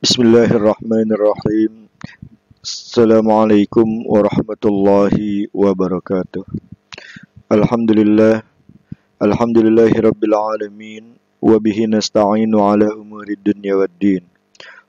Bismillahirrahmanirrahim. Assalamualaikum warahmatullahi wabarakatuh. Alhamdulillah, alhamdulillahi rabbil alamin, wa bihi nasta'inu ala umuri dunya waddin.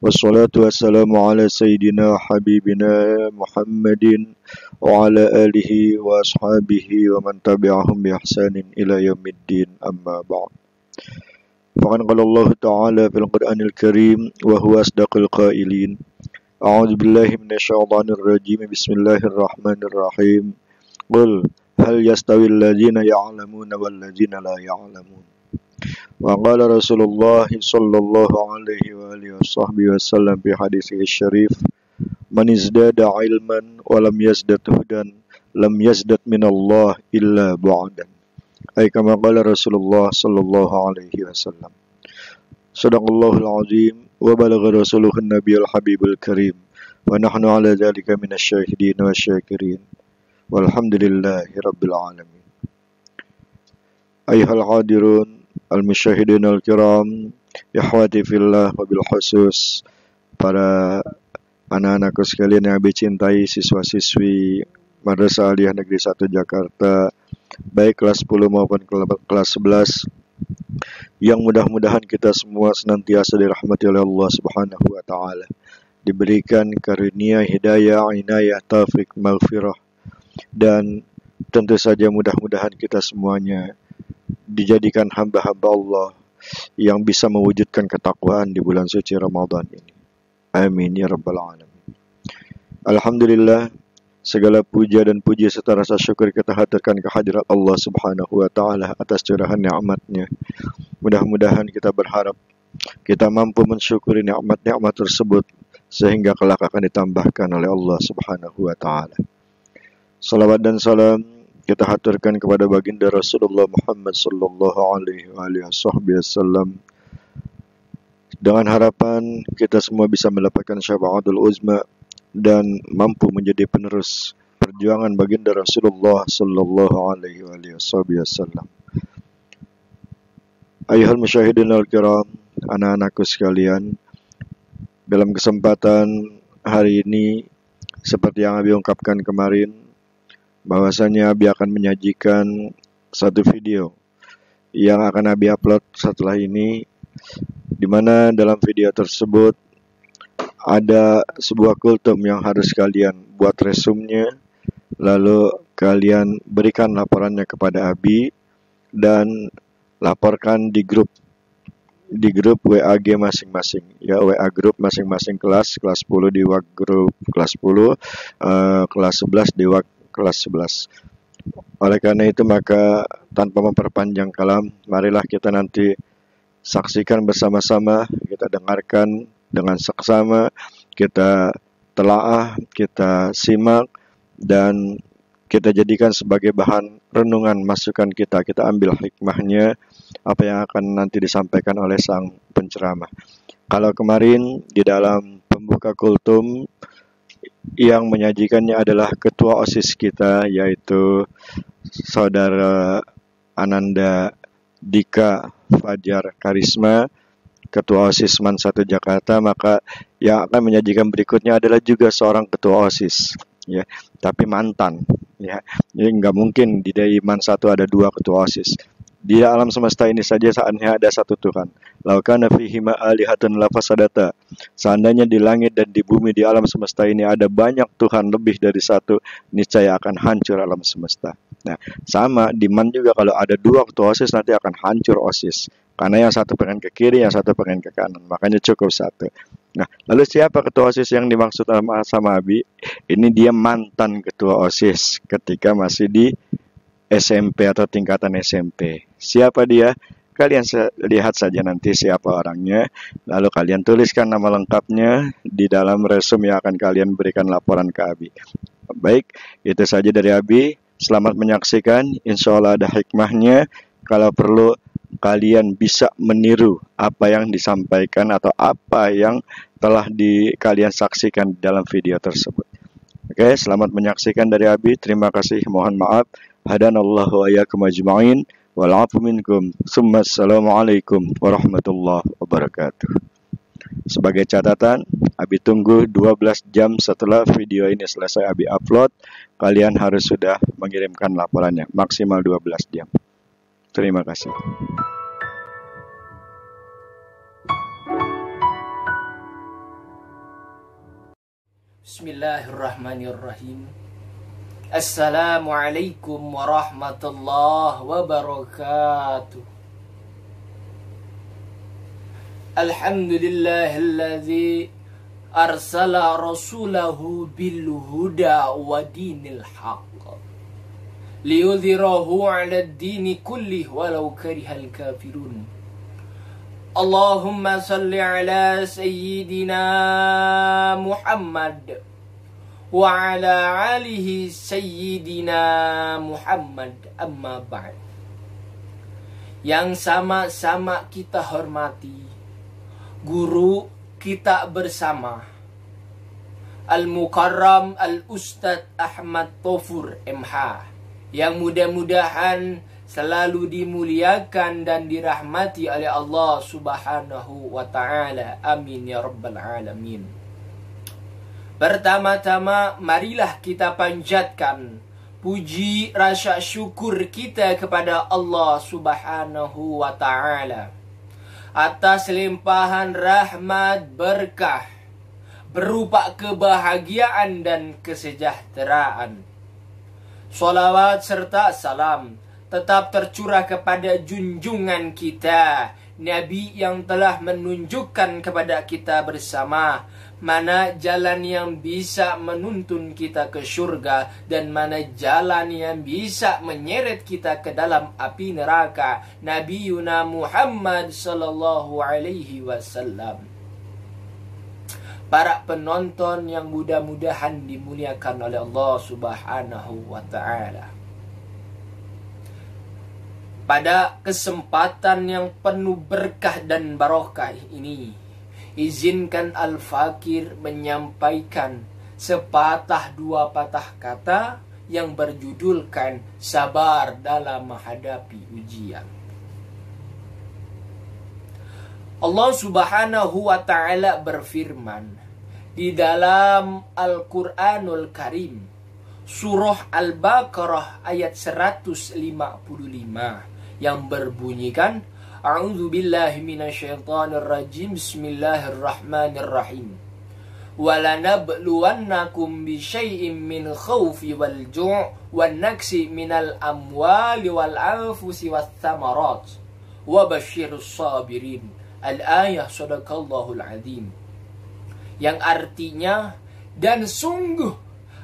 Wassalatu wassalamu ala sayyidina habibina Muhammadin wa ala alihi wa ashabihi wa man tabi'ahum bi ihsanin ila yaumiddin, amma ba'd. Faqad qala Allah Ta'ala fil Qur'anil Karim wa huwa asdaqul qailin. A'udzu billahi minasyaitonir rajim. Bismillahirrahmanirrahim. Qul hal yastawil ladzina ya'lamuna wal ladzina la ya'lamun. Wa qala Rasulullah sallallahu alaihi wa alihi wasallam fi haditsih syarif, man izdada ilman wa lam yazdad hudan lam yazdad minallah illa bu'dan. Ay kama qala Rasulullah sallallahu alaihi wasallam. Shadaqallahul azim wa balagha rasuluhun nabiyul habibul karim wa nahnu ala dzalika minasy syahidin wasyakirin walhamdulillahi rabbil alamin. Ayyuhal hadirun al musyahidin al kiram, ikhwati fillah wa bil khusus para anak-anakku sekalian yang dicintai, siswa-siswi Madrasah Aliyah Negeri 1 Jakarta, baik kelas 10 maupun kelas 11, yang mudah-mudahan kita semua senantiasa dirahmati oleh Allah Subhanahu wa taala, diberikan karunia hidayah, inayah, taufik, maghfirah, dan tentu saja mudah-mudahan kita semuanya dijadikan hamba-hamba Allah yang bisa mewujudkan ketakwaan di bulan suci Ramadan ini. Amin ya rabbal alamin. Alhamdulillah, segala puja dan puji serta rasa syukur kita haturkan kehadirat Allah Subhanahu wa taala atas curahan nikmat-Nya. Mudah-mudahan kita berharap kita mampu mensyukuri nikmat-nikmat tersebut sehingga kelak akan ditambahkan oleh Allah Subhanahu wa taala. Salawat dan salam kita haturkan kepada baginda Rasulullah Muhammad sallallahu alaihi wasallam dengan harapan kita semua bisa mendapatkan syafaatul uzma dan mampu menjadi penerus perjuangan baginda Rasulullah sallallahu alaihi wasallam. Ayuhal musyahidin al-kiram, anak-anakku sekalian, dalam kesempatan hari ini seperti yang Abi ungkapkan kemarin, bahwasanya Abi akan menyajikan satu video yang akan Abi upload setelah ini, di mana dalam video tersebut ada sebuah kultum yang harus kalian buat resumnya, lalu kalian berikan laporannya kepada Abi dan laporkan di grup WAG masing-masing, ya, WA grup masing-masing kelas 10 di WA grup kelas 10, kelas 11 di WA kelas 11. Oleh karena itu maka tanpa memperpanjang kalam, marilah kita nanti saksikan bersama-sama, kita dengarkan dengan seksama, kita telaah, kita simak, dan kita jadikan sebagai bahan renungan masukan kita ambil hikmahnya, apa yang akan nanti disampaikan oleh sang penceramah. Kalau kemarin di dalam pembuka kultum yang menyajikannya adalah ketua OSIS kita, yaitu Saudara Ananda Dika Fajar Karisma, Ketua OSIS MAN 1 Jakarta, maka yang akan menyajikan berikutnya adalah juga seorang ketua OSIS, ya, tapi mantan, ya. Jadi nggak mungkin di MAN 1 ada 2 ketua OSIS. Di alam semesta ini saja saatnya ada satu Tuhan. Lau kana fihi ma'alihatun lafasadata. Seandainya di langit dan di bumi, di alam semesta ini ada banyak Tuhan lebih dari satu, niscaya akan hancur alam semesta. Nah, sama di MAN juga, kalau ada 2 ketua OSIS nanti akan hancur OSIS. Karena yang satu pengen ke kiri, yang satu pengen ke kanan. Makanya cukup satu. Nah, lalu siapa ketua OSIS yang dimaksud sama Abi? Ini dia mantan ketua OSIS ketika masih di SMP atau tingkatan SMP. Siapa dia? Kalian lihat saja nanti siapa orangnya. Lalu kalian tuliskan nama lengkapnya di dalam resume yang akan kalian berikan laporan ke Abi. Baik, itu saja dari Abi. Selamat menyaksikan. Insya Allah ada hikmahnya. Kalau perlu kalian bisa meniru apa yang disampaikan atau apa yang telah kalian saksikan dalam video tersebut. Oke, selamat menyaksikan dari Abi. Terima kasih. Mohon maaf. Hadanallahu wa iyyakum ajma'in. Wal 'afu minkum. Assalamualaikum warahmatullahi wabarakatuh. Sebagai catatan, Abi tunggu 12 jam setelah video ini selesai Abi upload, kalian harus sudah mengirimkan laporannya, maksimal 12 jam. Terima kasih. Bismillahirrahmanirrahim. Assalamualaikum warahmatullahi wabarakatuh. Alhamdulillahilladzi arsala rasulahu bil huda wa dinil haqq liyudhhirahu 'ala ad-dini kullih walau karihal kafirun. Allahumma salli ala sayyidina Muhammad wa ala alihi sayyidina Muhammad, amma ba'd. Yang sama-sama kita hormati guru kita bersama, Al-Mukarram Al-Ustadz Ahmad Tofur MH, yang mudah-mudahan selalu dimuliakan dan dirahmati oleh Allah Subhanahu wa ta'ala. Amin ya rabbal alamin. Pertama-tama marilah kita panjatkan puji rasa syukur kita kepada Allah Subhanahu wa ta'ala atas limpahan rahmat berkah berupa kebahagiaan dan kesejahteraan. Shalawat serta salam tetap tercurah kepada junjungan kita, Nabi yang telah menunjukkan kepada kita bersama mana jalan yang bisa menuntun kita ke surga dan mana jalan yang bisa menyeret kita ke dalam api neraka. Nabi Yuna Muhammad sallallahu alaihi wasallam. Para penonton yang mudah-mudahan dimuliakan oleh Allah Subhanahu wa ta'ala. Pada kesempatan yang penuh berkah dan barokah ini, izinkan Al-Fakir menyampaikan sepatah dua patah kata yang berjudulkan sabar dalam menghadapi ujian. Allah Subhanahu wa ta'ala berfirman di dalam Al-Quranul Karim, surah Al-Baqarah ayat 155, yang berbunyikan, A'udzu billahi minasyaitonir rajim. Bismillahirrahmanirrahim. Walanabluwannakum bisyai'im min khaufi wal ju' wan naksi minal amwali wal anfusi wath thamarat wa basyirus sabirin. Al-ayah sadaqallahul azim. Yang artinya, dan sungguh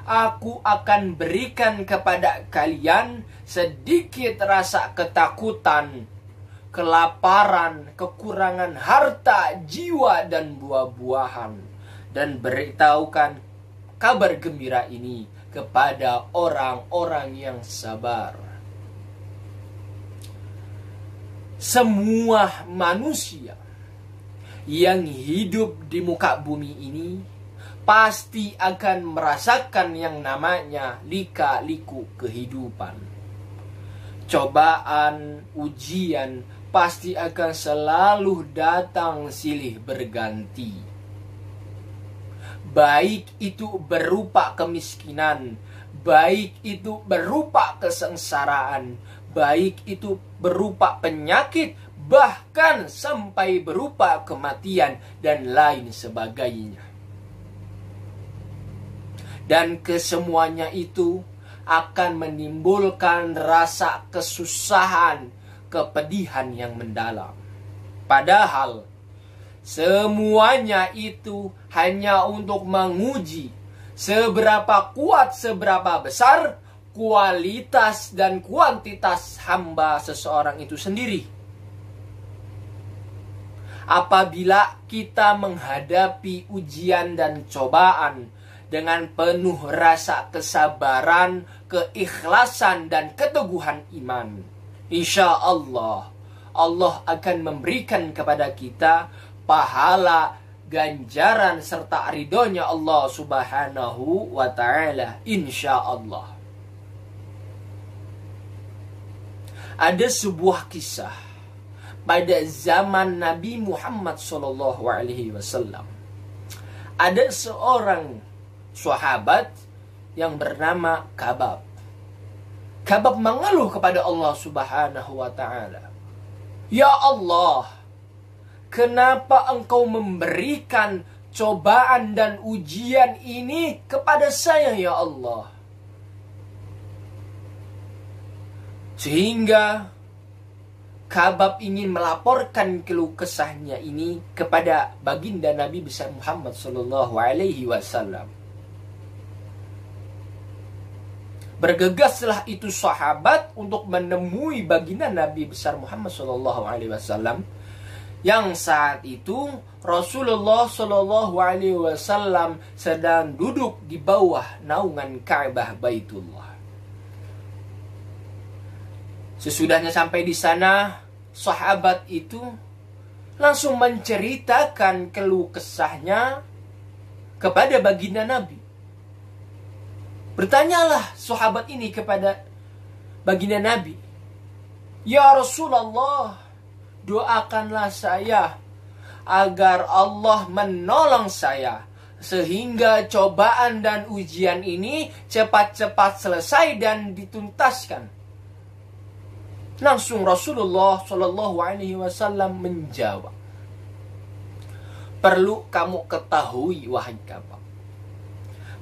aku akan berikan kepada kalian sedikit rasa ketakutan, kelaparan, kekurangan harta, jiwa, dan buah-buahan. Dan beritahukan kabar gembira ini kepada orang-orang yang sabar. Semua manusia yang hidup di muka bumi ini pasti akan merasakan yang namanya lika-liku kehidupan. Cobaan, ujian pasti akan selalu datang silih berganti. Baik itu berupa kemiskinan, baik itu berupa kesengsaraan, baik itu berupa penyakit, bahkan sampai berupa kematian dan lain sebagainya. Dan kesemuanya itu akan menimbulkan rasa kesusahan, kepedihan yang mendalam. Padahal semuanya itu hanya untuk menguji seberapa kuat, seberapa besar kualitas dan kuantitas hamba seseorang itu sendiri. Apabila kita menghadapi ujian dan cobaan dengan penuh rasa kesabaran, keikhlasan, dan keteguhan iman, insya Allah, Allah akan memberikan kepada kita pahala, ganjaran, serta ridhonya Allah Subhanahu wa ta'ala, insya Allah. Ada sebuah kisah pada zaman Nabi Muhammad SAW. Ada seorang sahabat yang bernama Kabab. Kabab mengeluh kepada Allah Subhanahu wa ta'ala. Ya Allah, kenapa engkau memberikan cobaan dan ujian ini kepada saya ya Allah? Sehingga Kabab ingin melaporkan keluh kesahnya ini kepada baginda Nabi besar Muhammad sallallahu alaihi wasallam. Bergegaslah itu sahabat untuk menemui baginda Nabi besar Muhammad sallallahu alaihi wasallam, yang saat itu Rasulullah sallallahu alaihi wasallam sedang duduk di bawah naungan Ka'bah Baitullah. Sesudahnya sampai di sana, sahabat itu langsung menceritakan keluh kesahnya kepada baginda Nabi. Bertanyalah sahabat ini kepada baginda Nabi, "Ya Rasulullah, doakanlah saya agar Allah menolong saya sehingga cobaan dan ujian ini cepat-cepat selesai dan dituntaskan." Langsung Rasulullah Shallallahu Alaihi Wasallam menjawab, "Perlu kamu ketahui wahai Kabab,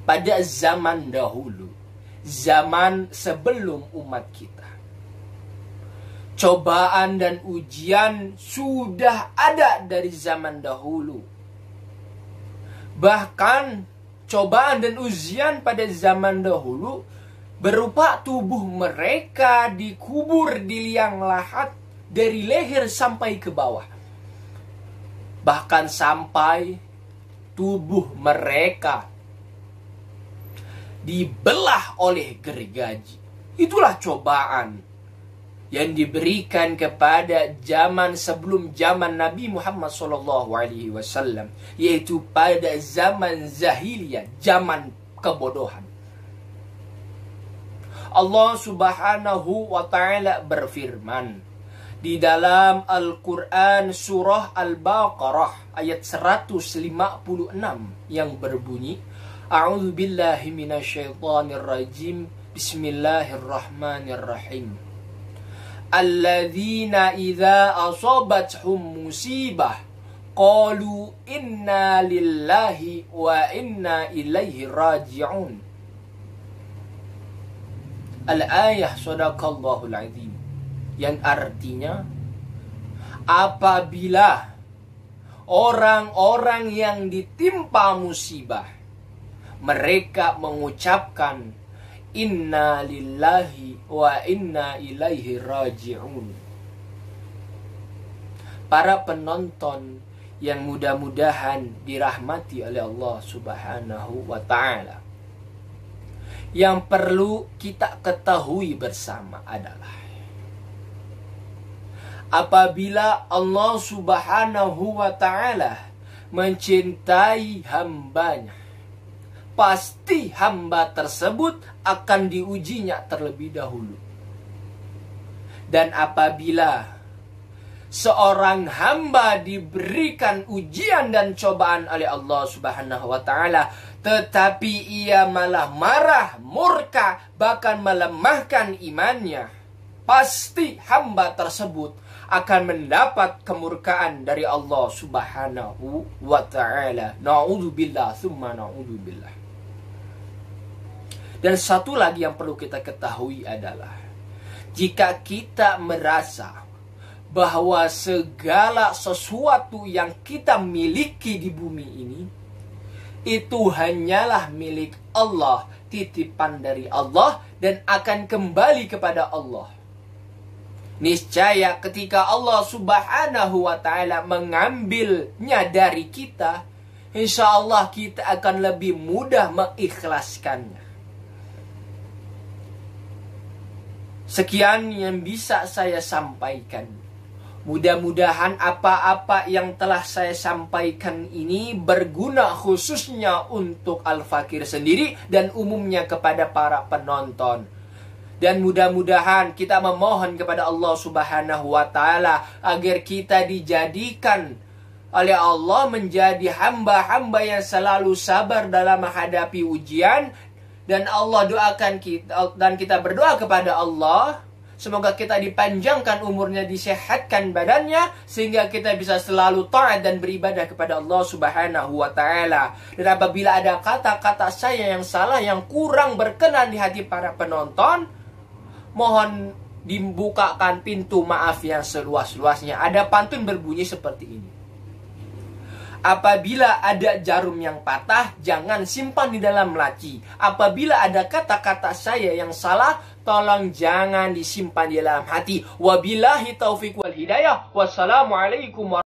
pada zaman dahulu, zaman sebelum umat kita, cobaan dan ujian sudah ada dari zaman dahulu. Bahkan cobaan dan ujian pada zaman dahulu berupa tubuh mereka dikubur di liang lahat dari leher sampai ke bawah. Bahkan sampai tubuh mereka dibelah oleh gergaji. Itulah cobaan yang diberikan kepada zaman sebelum zaman Nabi Muhammad SAW, yaitu pada zaman Zahiliyah, zaman kebodohan. Allah Subhanahu wa ta'ala berfirman di dalam Al-Quran surah Al-Baqarah ayat 156 yang berbunyi, A'udzu billahi minasyaitonir rajim, Bismillahirrahmanirrahim. Alladzina idza asabathum musibah qalu inna lillahi wa inna ilaihi raji'un. Al-ayah sadaqallahul azim, yang artinya apabila orang-orang yang ditimpa musibah mereka mengucapkan inna lillahi wa inna ilaihi raji'un. Para penonton yang mudah-mudahan dirahmati oleh Allah Subhanahu wa ta'ala, yang perlu kita ketahui bersama adalah apabila Allah Subhanahu wa ta'ala mencintai hambanya, pasti hamba tersebut akan diujinya terlebih dahulu. Dan apabila seorang hamba diberikan ujian dan cobaan oleh Allah Subhanahu wa ta'ala, tetapi ia malah marah, murka, bahkan melemahkan imannya, pasti hamba tersebut akan mendapat kemurkaan dari Allah Subhanahu wa ta'ala. Na'udzubillah, thumma na'udzubillah. Dan satu lagi yang perlu kita ketahui adalah, jika kita merasa bahwa segala sesuatu yang kita miliki di bumi ini itu hanyalah milik Allah, titipan dari Allah, dan akan kembali kepada Allah, niscaya ketika Allah Subhanahu wa ta'ala mengambilnya dari kita, insya Allah kita akan lebih mudah mengikhlaskannya. Sekian yang bisa saya sampaikan. Mudah-mudahan apa-apa yang telah saya sampaikan ini berguna khususnya untuk Al-Fakir sendiri dan umumnya kepada para penonton. Dan mudah-mudahan kita memohon kepada Allah Subhanahu wa Ta'ala agar kita dijadikan oleh Allah menjadi hamba-hamba yang selalu sabar dalam menghadapi ujian. Dan Allah doakan kita, dan kita berdoa kepada Allah, semoga kita dipanjangkan umurnya, disehatkan badannya, sehingga kita bisa selalu taat dan beribadah kepada Allah Subhanahu wa Ta'ala. Dan apabila ada kata-kata saya yang salah, yang kurang berkenan di hati para penonton, mohon dibukakan pintu maaf yang seluas-luasnya. Ada pantun berbunyi seperti ini: apabila ada jarum yang patah, jangan simpan di dalam laci. Apabila ada kata-kata saya yang salah, tolong jangan disimpan di dalam hati. Wabillahi taufiq wal hidayah. Wassalamualaikum warahmatullahi wabarakatuh.